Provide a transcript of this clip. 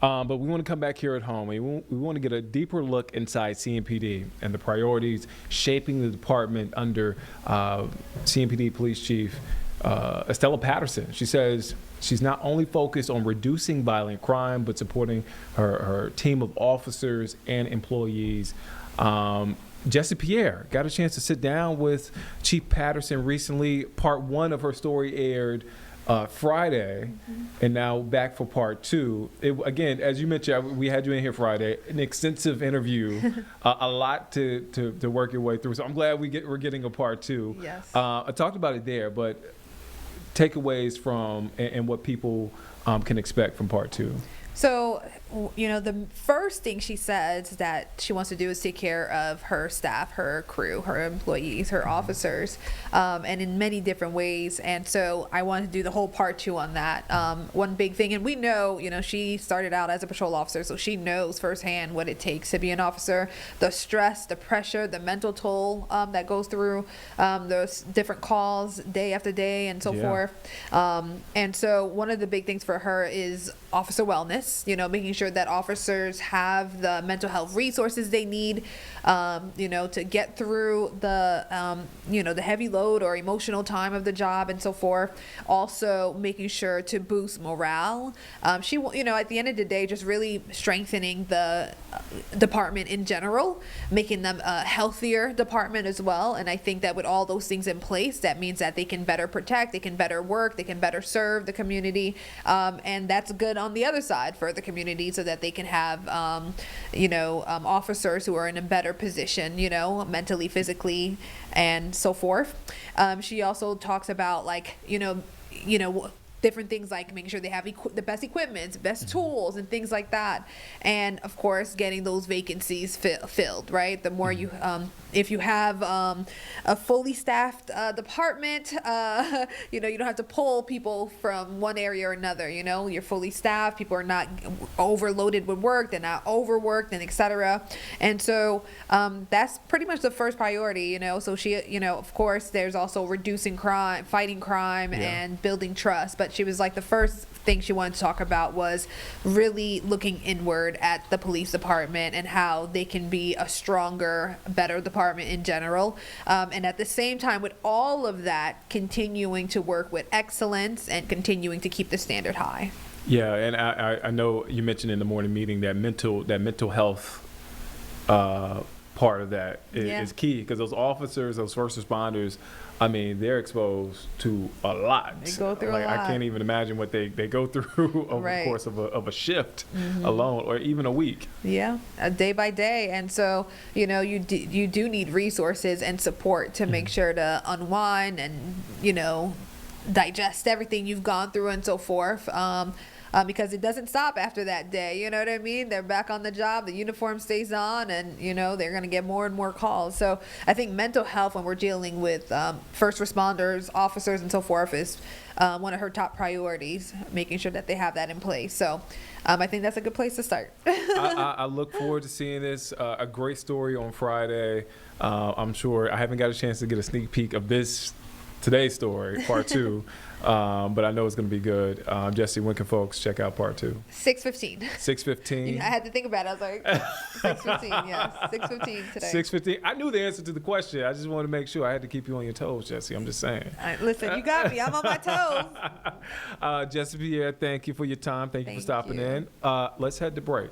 But we want to come back here at home. We want to get a deeper look inside CMPD and the priorities shaping the department under CMPD Police Chief Estella Patterson. She says she's not only focused on reducing violent crime, but supporting her team of officers and employees. Pierre got a chance to sit down with Chief Patterson recently. Part 1 of her story aired Friday, and now back for part 2. Again, as you mentioned, we had you in here Friday, an extensive interview, a lot to work your way through. So I'm glad we're getting a part 2. Yes. I talked about it there, but takeaways from and what people can expect from part 2. So, the first thing she says that she wants to do is take care of her staff, her crew, her employees, her officers, and in many different ways. And so I wanted to do the whole part 2 on that. One big thing, and we know, she started out as a patrol officer, so she knows firsthand what it takes to be an officer, the stress, the pressure, the mental toll that goes through those different calls day after day and so forth. And so one of the big things for her is officer wellness, making sure that officers have the mental health resources they need, to get through the heavy load or emotional time of the job and so forth. Also making sure to boost morale. She, at the end of the day, just really strengthening the department in general, making them a healthier department as well. And I think that with all those things in place, that means that they can better protect, they can better work, they can better serve the community. And that's good on the other side for the community, so that they can have, officers who are in a better position, mentally, physically, and so forth. She also talks about different things like making sure they have the best equipment, best tools, and things like that. And of course, getting those vacancies filled, right? The more you, if you have a fully staffed department, you don't have to pull people from one area or another. You're fully staffed. People are not overloaded with work. They're not overworked, and etc. And so that's pretty much the first priority. So she, of course, there's also reducing crime, fighting crime, and building trust. But she was like, the first thing she wanted to talk about was really looking inward at the police department and how they can be a stronger, better department in general. And at the same time, with all of that, continuing to work with excellence and continuing to keep the standard high. Yeah, and I know you mentioned in the morning meeting that mental health part of that is key, because those officers, those first responders, they're exposed to a lot. They go through a lot. I can't even imagine what they go through over the course of a shift alone, or even a week. Yeah, day by day. And so, you do need resources and support to make sure to unwind and, digest everything you've gone through and so forth. Because it doesn't stop after that day. You know what I mean? They're back on the job, the uniform stays on, and, they're going to get more and more calls. So I think mental health, when we're dealing with first responders, officers, and so forth, is one of her top priorities, making sure that they have that in place. So I think that's a good place to start. I look forward to seeing this. A great story on Friday. I'm sure I haven't got a chance to get a sneak peek of today's story, part 2. But I know it's going to be good. Jesse, when can folks check out part 2? 6:15. 6:15. I had to think about it. I was like, 6:15. Yes, 6:15 today. 6:15. I knew the answer to the question. I just wanted to make sure. I had to keep you on your toes, Jesse. I'm just saying. Listen, you got me. I'm on my toes. Jesse Pierre, thank you for your time. Thank you for stopping in. Let's head to break.